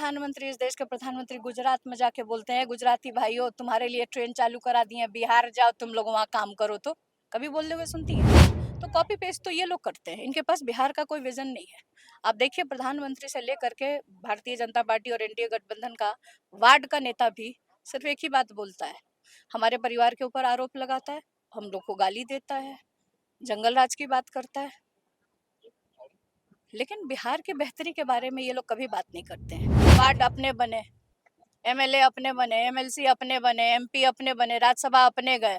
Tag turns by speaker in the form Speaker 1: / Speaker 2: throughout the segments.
Speaker 1: प्रधानमंत्री, इस देश के प्रधानमंत्री गुजरात में जाके बोलते हैं, गुजराती भाइयों तुम्हारे लिए ट्रेन चालू करा दी है, बिहार जाओ तुम लोग वहाँ काम करो। तो कभी बोलते हुए सुनती है? तो कॉपी पेस्ट तो ये लोग करते हैं, इनके पास बिहार का कोई विजन नहीं है। आप देखिए, प्रधानमंत्री से लेकर के भारतीय जनता पार्टी और एनडीए गठबंधन का वार्ड का नेता भी सिर्फ एक ही बात बोलता है, हमारे परिवार के ऊपर आरोप लगाता है, हम लोग को गाली देता है, जंगल राज की बात करता है, लेकिन बिहार की बेहतरी के बारे में ये लोग कभी बात नहीं करते हैं। वार्ड अपने बने, एमएलए अपने बने, एमएलसी अपने बने, एमपी अपने बने, राज्यसभा अपने गए,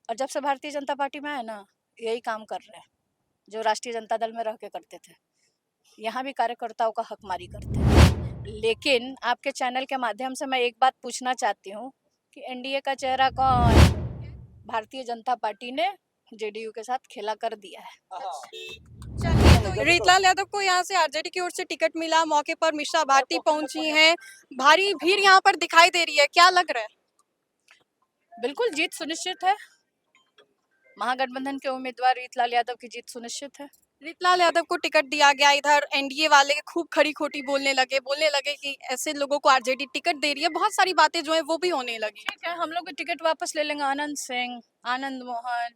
Speaker 1: और जब से भारतीय जनता पार्टी में है ना, यही काम कर रहे हैं जो राष्ट्रीय जनता दल में रह के करते थे। यहाँ भी कार्यकर्ताओं का हकमारी करते हैं। लेकिन आपके चैनल के माध्यम से मैं एक बात पूछना चाहती हूँ कि एनडीए का चेहरा कौन? भारतीय जनता पार्टी ने जेडीयू के साथ खेला कर दिया है।
Speaker 2: चलिए, तो रीतलाल यादव को यहाँ से आरजेडी की ओर से टिकट मिला, मौके पर मिश्रा भारती पहुंची हैं, भारी भीड़ यहाँ पर दिखाई दे रही है, क्या लग रहा है?
Speaker 1: बिल्कुल जीत सुनिश्चित है, महागठबंधन के उम्मीदवार रीतलाल यादव की जीत सुनिश्चित है।
Speaker 2: रीतलाल यादव को टिकट दिया गया, इधर एनडीए वाले खूब खड़ी खोटी बोलने लगे कि ऐसे लोगों को आरजेडी टिकट दे रही है, बहुत सारी बातें जो है वो भी होने लगी।
Speaker 1: ठीक है, हम लोग टिकट वापस ले लेंगे। आनंद सिंह, आनंद मोहन,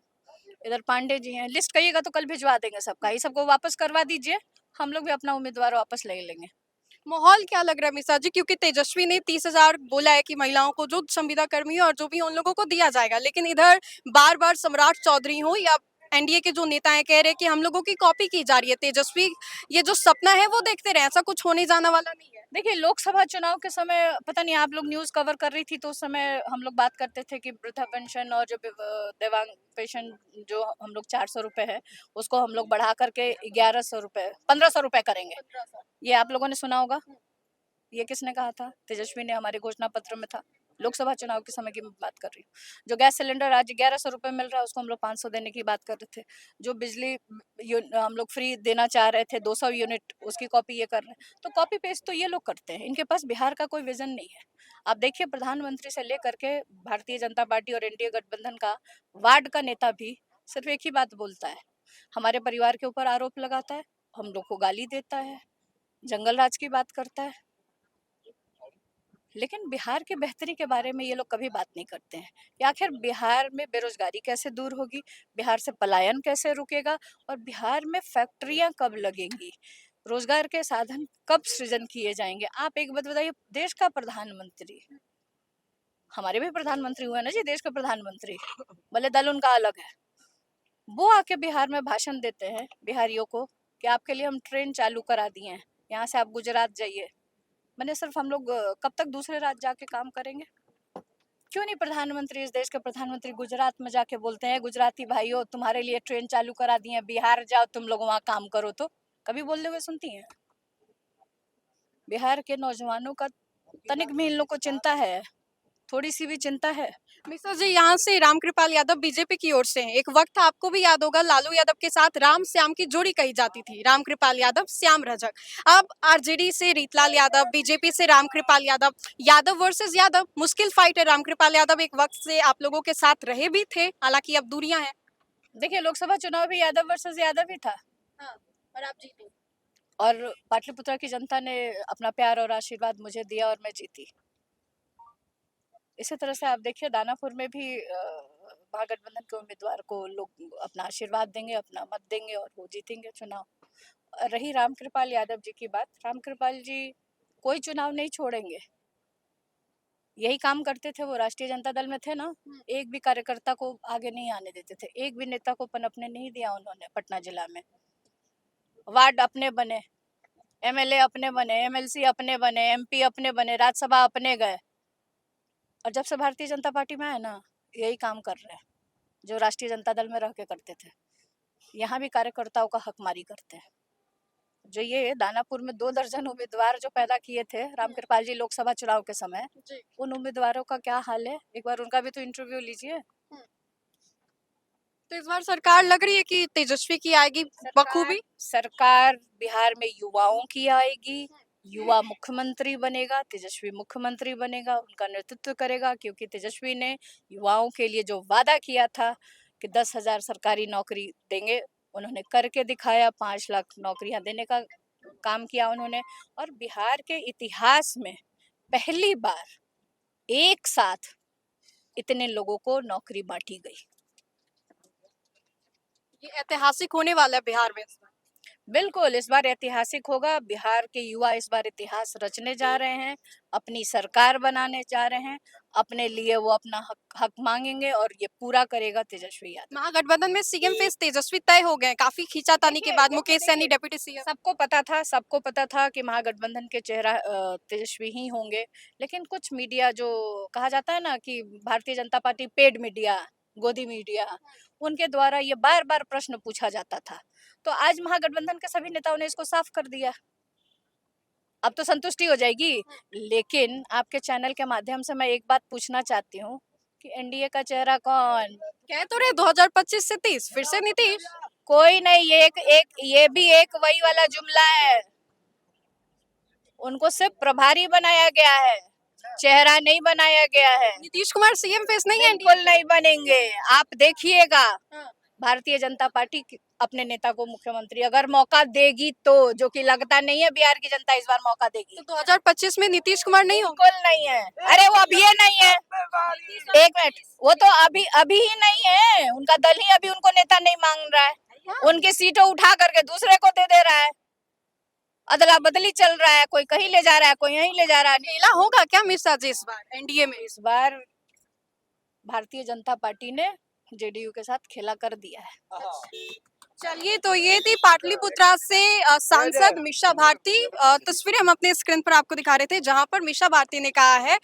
Speaker 1: इधर पांडे जी हैं, लिस्ट कहिएगा तो कल भिजवा देंगे सबका, ये सबको वापस करवा दीजिए, हम लोग भी अपना उम्मीदवार वापस ले लेंगे।
Speaker 2: माहौल क्या लग रहा है मिश्रा जी, क्योंकि तेजस्वी ने 30,000 बोला है कि महिलाओं को, जो संविदा कर्मी है और जो भी उन लोगों को दिया जाएगा, लेकिन इधर बार बार सम्राट चौधरी हो या एनडीए के जो नेता हैं कह रहे हैं कि हम लोगों की कॉपी की जा रही है, तेजस्वी ये जो सपना है वो देखते रहे, ऐसा कुछ होने जाना वाला नहीं है।
Speaker 1: देखिए, लोकसभा चुनाव के समय पता नहीं आप लोग न्यूज कवर कर रही थी, तो उस समय हम लोग बात करते थे कि वृद्धा पेंशन और जो दिव्यांग पेंशन जो हम लोग 400 रुपए है, उसको हम लोग बढ़ा करके 1100 रुपए 1500 रुपए करेंगे। ये आप लोगों ने सुना होगा। ये किसने कहा था? तेजस्वी ने, हमारे घोषणा पत्र में था। लोकसभा चुनाव के समय की मैं बात कर रही हूँ। जो गैस सिलेंडर आज 1100 रुपए मिल रहा है, उसको हम लोग 500 देने की बात कर रहे थे। जो बिजली हम लोग फ्री देना चाह रहे थे 200 यूनिट, उसकी कॉपी ये कर रहे हैं। तो कॉपी पेस्ट तो ये लोग करते हैं, इनके पास बिहार का कोई विजन नहीं है। आप देखिए, प्रधानमंत्री से लेकर के भारतीय जनता पार्टी और एनडीए गठबंधन का वार्ड का नेता भी सिर्फ एक ही बात बोलता है, हमारे परिवार के ऊपर आरोप लगाता है, हम लोग को गाली देता है, जंगल राज की बात करता है, लेकिन बिहार की बेहतरी के बारे में ये लोग कभी बात नहीं करते हैं कि आखिर बिहार में बेरोजगारी कैसे दूर होगी, बिहार से पलायन कैसे रुकेगा, और बिहार में फैक्ट्रियां कब लगेंगी, रोजगार के साधन कब सृजन किए जाएंगे। आप एक बात बताइए, देश का प्रधानमंत्री, हमारे भी प्रधानमंत्री हुए ना जी, देश के प्रधानमंत्री, भले दल उनका अलग है, वो आके बिहार में भाषण देते हैं बिहारियों को कि आपके लिए हम ट्रेन चालू करा दिए हैं, यहाँ से आप गुजरात जाइए। मैंने सिर्फ हम लोग कब तक दूसरे राज्य जाके काम करेंगे? क्यों नहीं प्रधानमंत्री, इस देश के प्रधानमंत्री गुजरात में जाके बोलते हैं, गुजराती भाइयों तुम्हारे लिए ट्रेन चालू करा दी है, बिहार जाओ तुम लोग वहाँ काम करो। तो कभी बोलते हुए सुनती हैं? बिहार के नौजवानों का तनिक भी इन लोग को चिंता है? थोड़ी सी भी चिंता है?
Speaker 2: मिश्रा जी, यहाँ से रामकृपाल यादव बीजेपी की ओर से हैं। एक वक्त आपको भी याद होगा, लालू यादव के साथ राम श्याम की जोड़ी कही जाती थी, रामकृपाल यादव श्याम रजक। अब आरजेडी से रीतलाल यादव, बीजेपी से रामकृपाल यादव, यादव वर्सेस यादव, मुश्किल फाइट है। रामकृपाल यादव एक वक्त से आप लोगों के साथ रहे भी थे, हालांकि अब दूरियां हैं।
Speaker 1: देखिए, लोकसभा चुनाव भी यादव वर्सेस यादव ही था।
Speaker 2: हाँ, और आप जीते।
Speaker 1: और पाटलिपुत्र की जनता ने अपना प्यार और आशीर्वाद मुझे दिया और मैं जीती। इसी तरह से आप देखिए, दानापुर में भी महागठबंधन के उम्मीदवार को लोग अपना आशीर्वाद देंगे, अपना मत देंगे और वो जीतेंगे चुनाव। रही रामकृपाल यादव जी की बात, रामकृपाल जी कोई चुनाव नहीं छोड़ेंगे, यही काम करते थे। वो राष्ट्रीय जनता दल में थे ना, एक भी कार्यकर्ता को आगे नहीं आने देते थे, एक भी नेता को पनपने नहीं दिया उन्होंने। पटना जिला में वार्ड अपने बने, एमएलए अपने बने, एमएलसी अपने बने, एमपी अपने बने, राज्यसभा अपने गए, और जब से भारतीय जनता पार्टी में है ना, यही काम कर रहे हैं जो राष्ट्रीय जनता दल में रह के करते थे। यहाँ भी कार्यकर्ताओं का हकमारी करते हैं। जो ये दानापुर में 2 दर्जन उम्मीदवार जो पैदा किए थे रामकृपाल जी लोकसभा चुनाव के समय, उन उम्मीदवारों का क्या हाल है, एक बार उनका भी तो इंटरव्यू लीजिए।
Speaker 2: तो इस बार सरकार लग रही है कि तेजस्वी की आएगी बखूबी।
Speaker 1: सरकार बिहार में युवाओं की आएगी, युवा मुख्यमंत्री बनेगा, तेजस्वी मुख्यमंत्री बनेगा, उनका नेतृत्व करेगा, क्योंकि तेजस्वी ने युवाओं के लिए जो वादा किया था कि 10,000 सरकारी नौकरी देंगे, उन्होंने करके दिखाया। 5 लाख नौकरियां देने का काम किया उन्होंने। और बिहार के इतिहास में पहली बार एक साथ इतने लोगों को नौकरी बांटी गई।
Speaker 2: ये ऐतिहासिक होने वाला है बिहार में इस बार।
Speaker 1: बिल्कुल, इस बार ऐतिहासिक होगा। बिहार के युवा इस बार इतिहास रचने जा रहे हैं, अपनी सरकार बनाने जा रहे हैं, अपने लिए वो अपना हक मांगेंगे और ये पूरा करेगा तेजस्वी यादव।
Speaker 2: महागठबंधन में सीएम फेस तेजस्वी तय हो गए, काफी खींचातानी के बाद मुकेश सैनी डिप्टी सीएम।
Speaker 1: सबको पता था कि महागठबंधन के चेहरा तेजस्वी ही होंगे, लेकिन कुछ मीडिया जो कहा जाता है ना कि Bharatiya Janata party paid media, गोदी मीडिया, उनके द्वारा ये बार-बार प्रश्न पूछा जाता था। तो आज महागठबंधन के सभी नेताओं ने इसको साफ कर दिया। अब तो संतुष्टि हो जाएगी। लेकिन आपके चैनल के माध्यम से मैं एक बात पूछना चाहती हूँ कि एनडीए का चेहरा कौन?
Speaker 2: कह तो रहे 2025 से 30 फिर से नीतीश।
Speaker 1: कोई नहीं, ये भी एक वही वाला जुमला है। उनको सिर्फ प्रभारी बनाया गया है, चेहरा नहीं बनाया गया है।
Speaker 2: नीतीश कुमार सीएम फेस नहीं है।
Speaker 1: बिल्कुल नहीं बनेंगे। आप देखिएगा, भारतीय जनता पार्टी अपने नेता को मुख्यमंत्री अगर मौका देगी तो, जो कि लगता नहीं है बिहार की जनता इस बार मौका देगी।
Speaker 2: तो 2025 में नीतीश कुमार नहीं होंगे।
Speaker 1: बिल्कुल नहीं है। अरे वो अभी ये नहीं है, एक मिनट, वो तो अभी ही नहीं है। उनका दल ही अभी उनको नेता नहीं मांग रहा है। उनकी सीटों उठा करके दूसरे को दे रहा है। अदला बदली चल रहा है, कोई कहीं ले जा रहा है, कोई यहीं ले जा रहा है।
Speaker 2: खेला होगा क्या मिश्रा जी इस बार एनडीए में?
Speaker 1: इस बार भारतीय जनता पार्टी ने जेडीयू के साथ खेला कर दिया है।
Speaker 2: चलिए, तो ये थी पाटलिपुत्रा से सांसद मीसा भारती। तस्वीरें हम अपने स्क्रीन पर आपको दिखा रहे थे, जहां पर मीसा भारती ने कहा है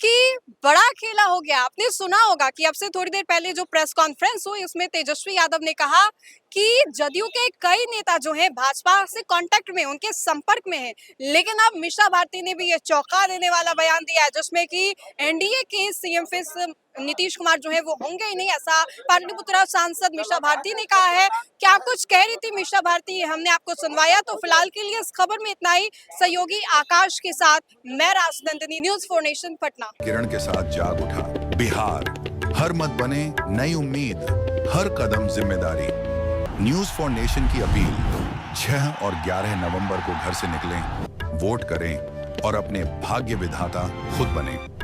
Speaker 2: कि बड़ा खेला हो गया। आपने सुना होगा कि अब से थोड़ी देर पहले जो प्रेस कॉन्फ्रेंस हुई उसमें तेजस्वी यादव ने कहा कि जदयू के कई नेता जो हैं भाजपा से कांटेक्ट में, उनके संपर्क में हैं। लेकिन अब मीसा भारती ने भी ये चौंका देने वाला बयान दिया है, जिसमें कि एनडीए के सीएम फेस नीतीश कुमार जो है वो होंगे ही नहीं, ऐसा पाटलिपुत्रा सांसद मीसा भारती ने कहा है। क्या कुछ कह रही थी मीसा भारती, हमने आपको सुनवाया। तो फिलहाल के लिए इस खबर में इतना ही। सहयोगी आकाश के साथ मैं राजनंदिनी, न्यूज़ 4 नेशन पटना।
Speaker 3: किरण के साथ जाग उठा बिहार, हर मत बने नई उम्मीद, हर कदम जिम्मेदारी। न्यूज़ 4 नेशन की अपील, 6 और 11 नवंबर को घर से निकलें, वोट करें और अपने भाग्य विधाता खुद बनें।